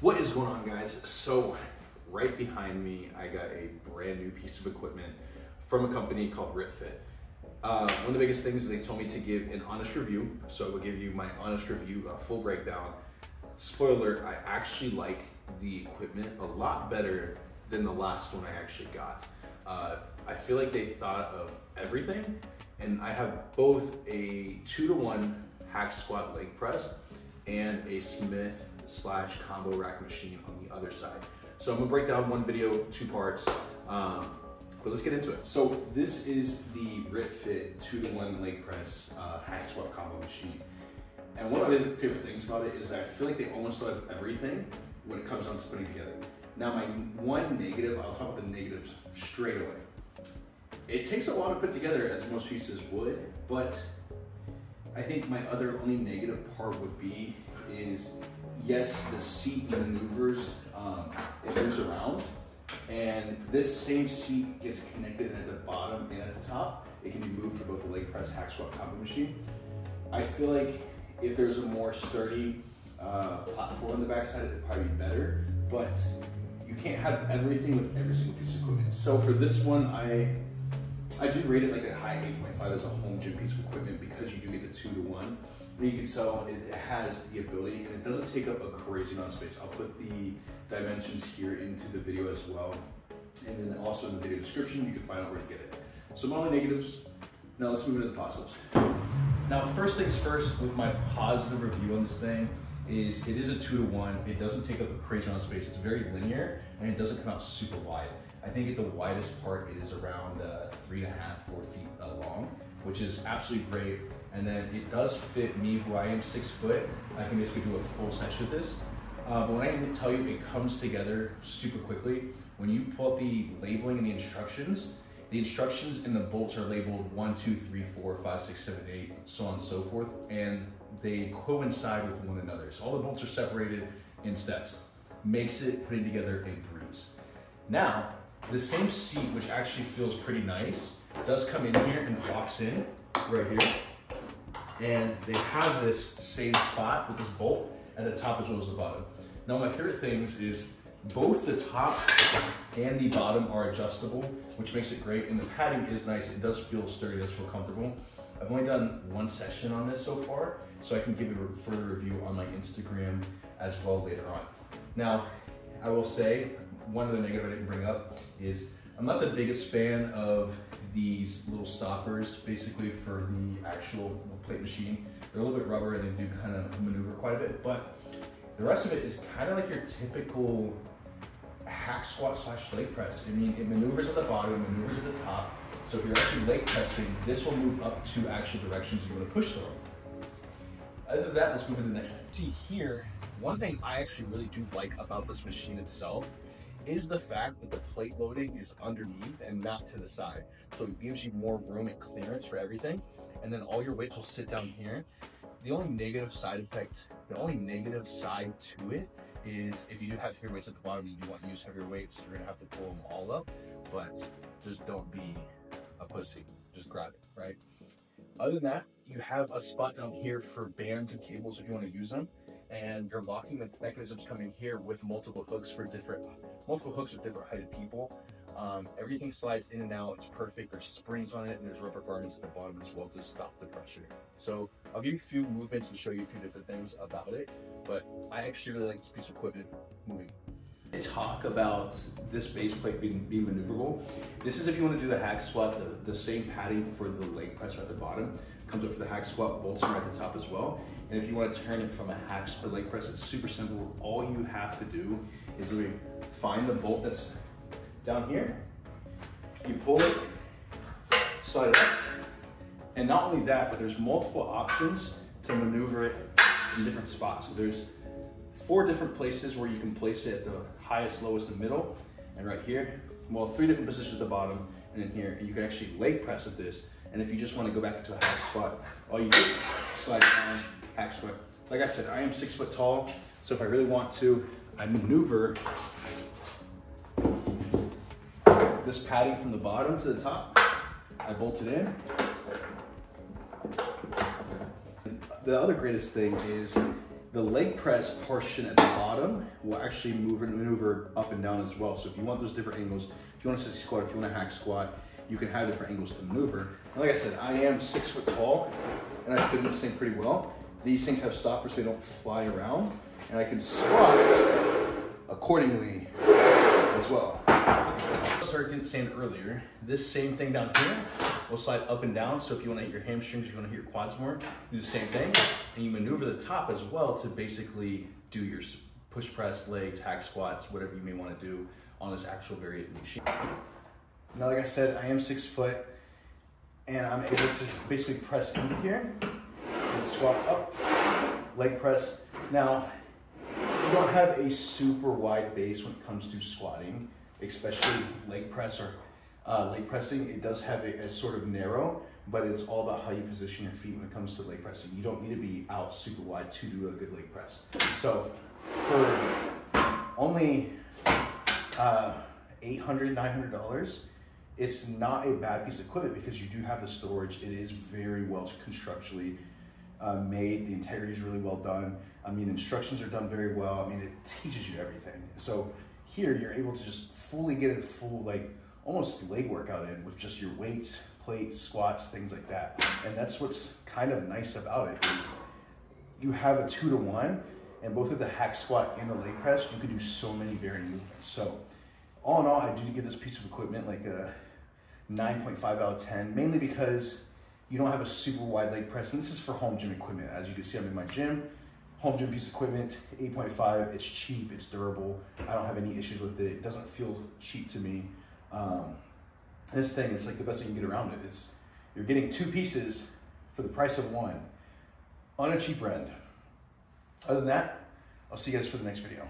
What is going on, guys? So right behind me, I got a brand new piece of equipment from a company called Ritfit. One of the biggest things is they told me to give an honest review. So I will give you my honest review, a full breakdown. Spoiler alert, I actually like the equipment a lot better than the last one I actually got. I feel like they thought of everything, and I have both a 2-to-1 hack squat leg press and a Smith/combo rack machine on the other side. So I'm gonna break down one video, 2 parts, but let's get into it. So this is the Ritfit 2-to-1 leg press hack squat combo machine. And one of my favorite things about it is I feel like they almost have everything when it comes down to putting together. Now my one negative, I'll talk about the negatives straight away. It takes a while to put together, as most pieces would, but I think my other only negative part would be is, yes, the seat maneuvers, it moves around, and this same seat gets connected at the bottom and at the top. It can be moved for both the leg press, hack squat, combo machine. I feel like if there's a more sturdy platform on the backside, it'd probably be better, but you can't have everything with every single piece of equipment. So for this one, I do rate it like a high 8.5 as a home gym piece of equipment because you do get the 2-to-1. But you can tell it has the ability, and it doesn't take up a crazy amount of space. I'll put the dimensions here into the video as well. And then also in the video description, you can find out where to get it. So my only negatives. Now let's move into the positives. Now first things first, with my positive review on this thing, is it is a 2-to-1. It doesn't take up a crazy amount of space. It's very linear, and it doesn't come out super wide. I think at the widest part, it is around 3.5, 4 feet long, which is absolutely great. And then it does fit me, who I am 6 foot. I can basically do a full session with this. But when I tell you it comes together super quickly, when you pull up the labeling and the instructions and the bolts are labeled 1, 2, 3, 4, 5, 6, 7, 8, so on and so forth, and they coincide with one another. So all the bolts are separated in steps. Makes it putting together a breeze. Now, the same seat, which actually feels pretty nice, does come in here and locks in right here. And they have this same spot with this bolt at the top as well as the bottom. Now, my favorite things is both the top and the bottom are adjustable, which makes it great. And the padding is nice. It does feel sturdy, it does feel comfortable. I've only done 1 session on this so far, so I can give you a further review on my Instagram as well later on. Now, I will say, one of the negatives I didn't bring up is I'm not the biggest fan of these little stoppers, basically for the actual plate machine. They're a little bit rubber and they do kind of maneuver quite a bit, but the rest of it is kind of like your typical hack squat / leg press. I mean, it maneuvers at the bottom, it maneuvers at the top. So if you're actually leg pressing, this will move up to actual directions you want to push through. Other than that, let's move to the next thing. See here, one thing I actually really do like about this machine itself is the fact that the plate loading is underneath and not to the side. So it gives you more room and clearance for everything. And then all your weights will sit down here. The only negative side to it is if you do have heavier weights at the bottom and you want to use heavier weights, you're gonna have to pull them all up, but just don't be a pussy, just grab it, right? Other than that, you have a spot down here for bands and cables if you want to use them. And your locking mechanisms come in here with multiple hooks with different heighted people. Everything slides in and out. It's perfect. There's springs on it, and there's rubber guards at the bottom as well to stop the pressure. So I'll give you a few movements and show you a few different things about it. But I actually really like this piece of equipment moving. Talk about this base plate being maneuverable. This is if you want to do the hack squat, the same padding for the leg press right at the bottom comes up for the hack squat, bolts are at the top as well. And if you want to turn it from a hack to leg press, it's super simple. All you have to do is really find the bolt that's down here, you pull it, slide it up, and not only that, but there's multiple options to maneuver it in different spots. So there's 4 different places where you can place it at the highest, lowest, and middle, and right here. Well, 3 different positions at the bottom, and then here. And you can actually leg press with this. And if you just want to go back into a hack squat, all you do, slide down, hack squat. Like I said, I am 6 foot tall, so if I really want to, I maneuver this padding from the bottom to the top. I bolt it in. The other greatest thing is the leg press portion at the bottom will actually maneuver up and down as well. So if you want those different angles, if you want a sissy squat, if you want a hack squat, you can have different angles to maneuver. And like I said, I am 6 foot tall and I fit in this thing pretty well. These things have stoppers so they don't fly around, and I can squat accordingly as well. I started saying earlier, this same thing down here will slide up and down. So if you want to hit your hamstrings, if you want to hit your quads more, do the same thing. And you maneuver the top as well to basically do your push press, legs, hack squats, whatever you may want to do on this actual variant machine. Now, like I said, I am 6 foot and I'm able to basically press into here and squat up, leg press. Now, you don't have a super wide base when it comes to squatting, especially leg press or leg pressing. It does have a sort of narrow, but it's all about how you position your feet when it comes to leg pressing. You don't need to be out super wide to do a good leg press. So for only $800, $900, it's not a bad piece of equipment because you do have the storage. It is very well constructually made. The integrity is really well done. I mean, instructions are done very well. I mean, it teaches you everything. So here you're able to just fully get a full, like almost leg workout in with just your weights, plates, squats, things like that. And that's what's kind of nice about it is you have a 2-to-1, and both of the hack squat and the leg press, you can do so many varying movements. So all in all, I do give this piece of equipment like a 9.5 out of 10, mainly because you don't have a super wide leg press. And this is for home gym equipment. As you can see, I'm in my gym. Home gym piece of equipment, 8.5, it's cheap, it's durable. I don't have any issues with it. It doesn't feel cheap to me. This thing is like the best thing you can get around it. You're getting 2 pieces for the price of 1 on a cheap end. Other than that, I'll see you guys for the next video.